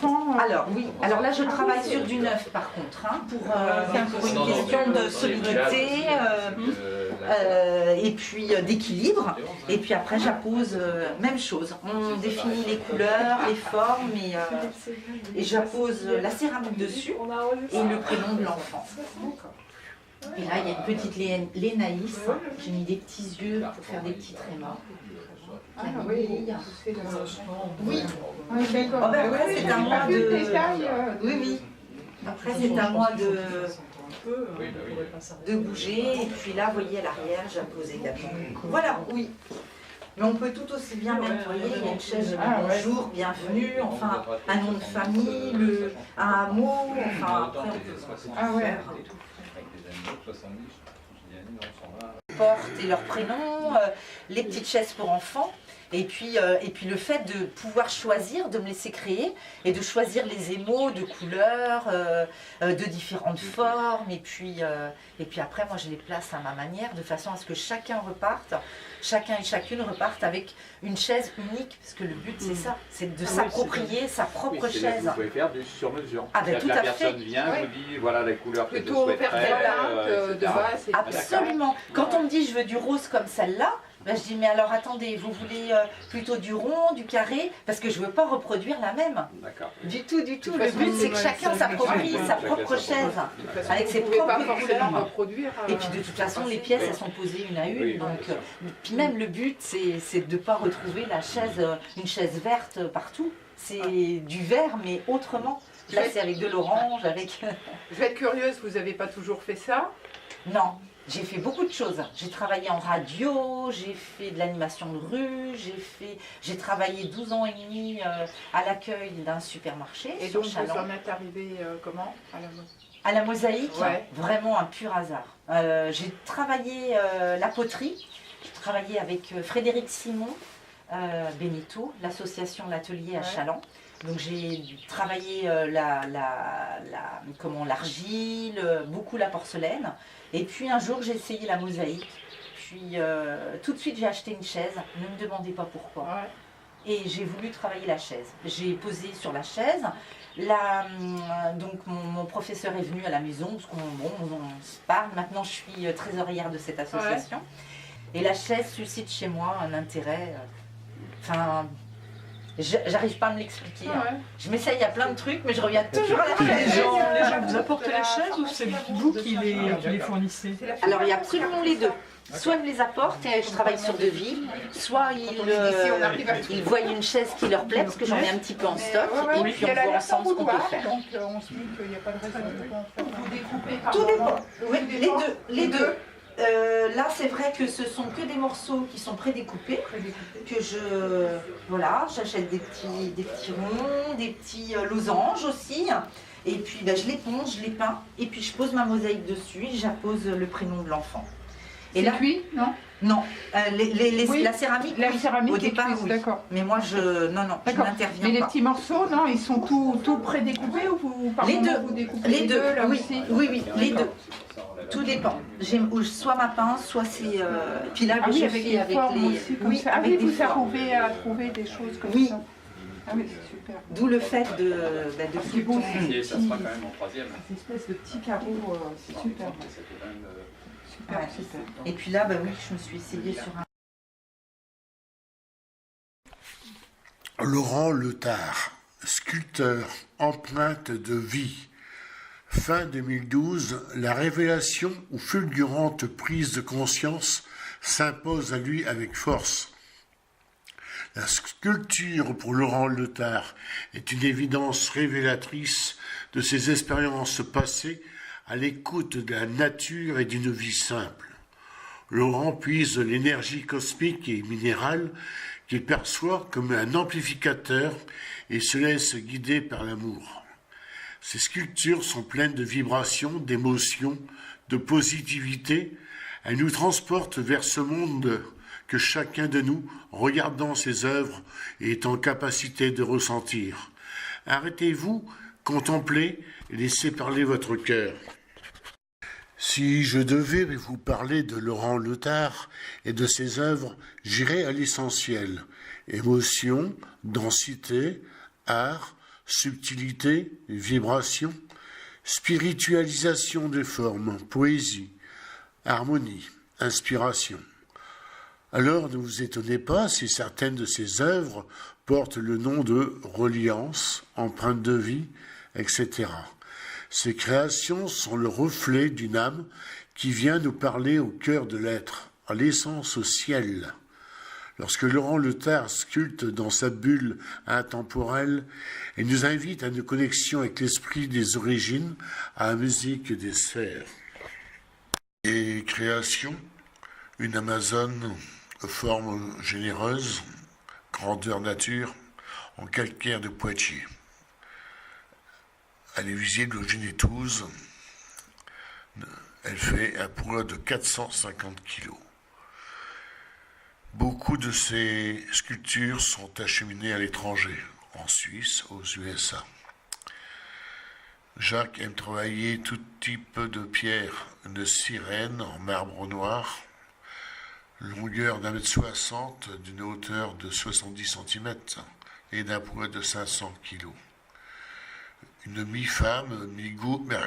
enfants Alors oui, alors là je travaille sur du neuf par contre, hein, pour une question de solidité et puis d'équilibre. Et puis après j'appose, même chose, on définit les couleurs, les formes et j'appose la céramique dessus et le prénom de l'enfant. Et là il y a une petite Lénaïs, j'ai mis des petits yeux pour faire des petits trémas. Ah oui, Oui. Oui, d'accord. Après c'est à moi de... Oui, oui. Après c'est à moi de bouger. Et puis là, vous voyez, à l'arrière, j'appose également. Voilà, oui. Mais on peut tout aussi bien mettre, vous voyez, il y a une chaise, bonjour, bienvenue, enfin, un nom de famille, un mot, enfin, après on peut faire tout. Portent et leur prénom, les petites chaises pour enfants. Et puis le fait de pouvoir choisir, de me laisser créer et de choisir les émaux de couleurs, de différentes formes. Et puis après, moi, je les place à ma manière de façon à ce que chacun et chacune repartent avec une chaise unique. Parce que le but, c'est ça, c'est de s'approprier sa propre chaise. Vous pouvez faire du sur-mesure. Ah ben tout à fait. La personne vient, vous dit, voilà les couleurs que plutôt je souhaiterais. de base. Absolument. Quand on me dit, je veux du rose comme celle-là, ben, je dis, mais alors attendez, vous voulez plutôt du rond, du carré? Parce que je ne veux pas reproduire la même. Du tout, du tout. Le but, c'est que chacun s'approprie sa propre chaise, avec ses propres couleurs. Et puis de toute façon, les pièces, elles sont posées une à une. Donc, puis même le but, c'est de ne pas retrouver une chaise verte partout. C'est du vert, mais autrement. Là, c'est avec de l'orange, avec... Je vais être curieuse, vous n'avez pas toujours fait ça? Non. J'ai fait beaucoup de choses. J'ai travaillé en radio, j'ai fait de l'animation de rue, j'ai travaillé 12 ans et demi à l'accueil d'un supermarché. Et donc vous en êtes arrivé comment à la mosaïque? Ouais. Vraiment un pur hasard. J'ai travaillé la poterie, j'ai travaillé avec Frédéric Simon, Benito, l'association L'Atelier à Challans. Donc j'ai travaillé l'argile, beaucoup la porcelaine. Et puis un jour j'ai essayé la mosaïque. Puis tout de suite j'ai acheté une chaise. Ne me demandez pas pourquoi. Ouais. Et j'ai voulu travailler la chaise. J'ai posé sur la chaise. Donc mon professeur est venu à la maison parce on se parle. Maintenant je suis trésorière de cette association. Ouais. Et la chaise suscite chez moi un intérêt. J'arrive pas à me l'expliquer. Ouais. Je m'essaye à plein de trucs, mais je reviens toujours à la chaise. Les gens vous apportent les chaises ou c'est vous qui les fournissez? Alors il y a absolument les deux. Soit ils me les apportent et je travaille sur devis, soit ils voient une chaise qui leur plaît, parce que j'en ai un petit peu en stock, et puis on voit ensemble ce qu'on peut faire. Donc on se dit qu'il n'y a pas de raison de vous découper par tout dépend. Oui, les deux. Là, c'est vrai que ce sont que des morceaux qui sont prédécoupés, que j'achète des petits ronds, des petits losanges aussi, et puis je les ponce, je les peins, et puis je pose ma mosaïque dessus, et j'appose le prénom de l'enfant. Et là, cuit, non? Non, la céramique, au départ, oui. D'accord. Mais moi, je n'interviens pas. Mais les petits morceaux, non, ils sont tout prédécoupés ou vous découpez les deux là oui, aussi? Oui, les deux. Tout dépend. Soit ma pince, soit c'est... Puis là, je fais avec les... Oui, avec des vous arrivez à trouver des choses comme ça? Ah oui, c'est super. D'où le fait de c'est beau, et ça sera quand même en troisième. Ces espèces de petits carreaux, c'est super. Super. Et puis là, oui, je me suis essayée sur un... Laurent Letard, sculpteur, empreinte de vie. Fin 2012, la révélation ou fulgurante prise de conscience s'impose à lui avec force. La sculpture pour Laurent Letard est une évidence révélatrice de ses expériences passées à l'écoute de la nature et d'une vie simple. Laurent puise l'énergie cosmique et minérale qu'il perçoit comme un amplificateur et se laisse guider par l'amour. Ces sculptures sont pleines de vibrations, d'émotions, de positivité. Elles nous transportent vers ce monde que chacun de nous, regardant ses œuvres, est en capacité de ressentir. Arrêtez-vous, contemplez et laissez parler votre cœur. Si je devais vous parler de Laurent Letard et de ses œuvres, j'irais à l'essentiel. Émotion, densité, art, subtilité, vibration, spiritualisation des formes, poésie, harmonie, inspiration. Alors ne vous étonnez pas si certaines de ces œuvres portent le nom de reliance, empreinte de vie, etc. Ces créations sont le reflet d'une âme qui vient nous parler au cœur de l'être, à l'essence au ciel. Lorsque Laurent Letard sculpte dans sa bulle intemporelle et nous invite à une connexion avec l'esprit des origines, à la musique des sphères. Et création, une Amazone, forme généreuse, grandeur nature, en calcaire de Poitiers. Elle est visible au Genétouze. Elle fait un poids de 450 kg. Beaucoup de ces sculptures sont acheminées à l'étranger, en Suisse, aux USA. Jacques aime travailler tout type de pierres, une sirène en marbre noir, longueur d'1,60 m, d'une hauteur de 70 cm et d'un poids de 500 kg. Une mi-femme,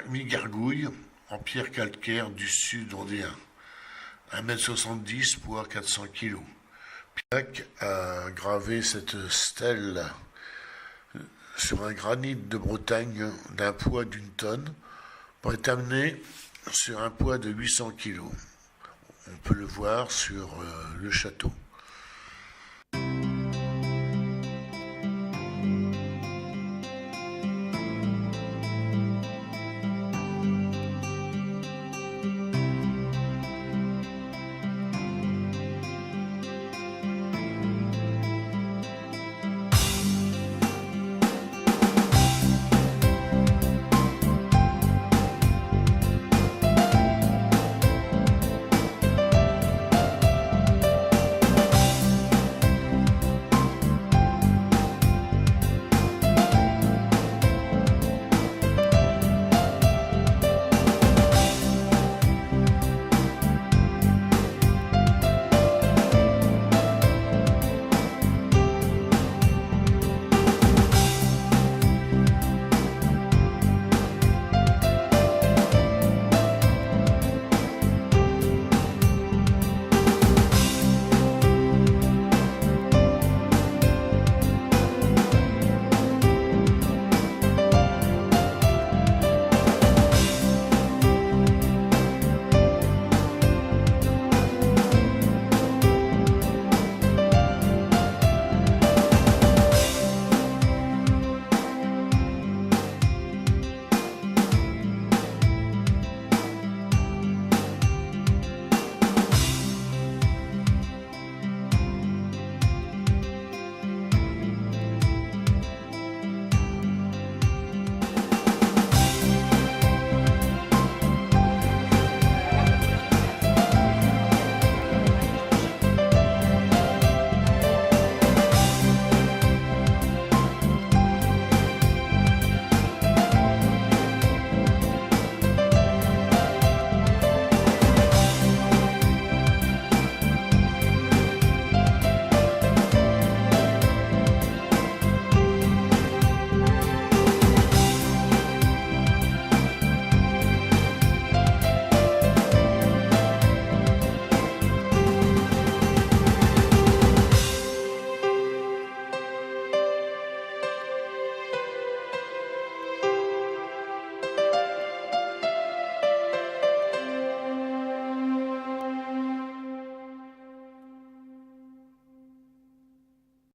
mi-gargouille, en pierre calcaire du sud ondéen, 1,70 m, poids 400 kg. Jacques a gravé cette stèle sur un granit de Bretagne d'un poids d'1 tonne pour être amené sur un poids de 800 kg. On peut le voir sur le château.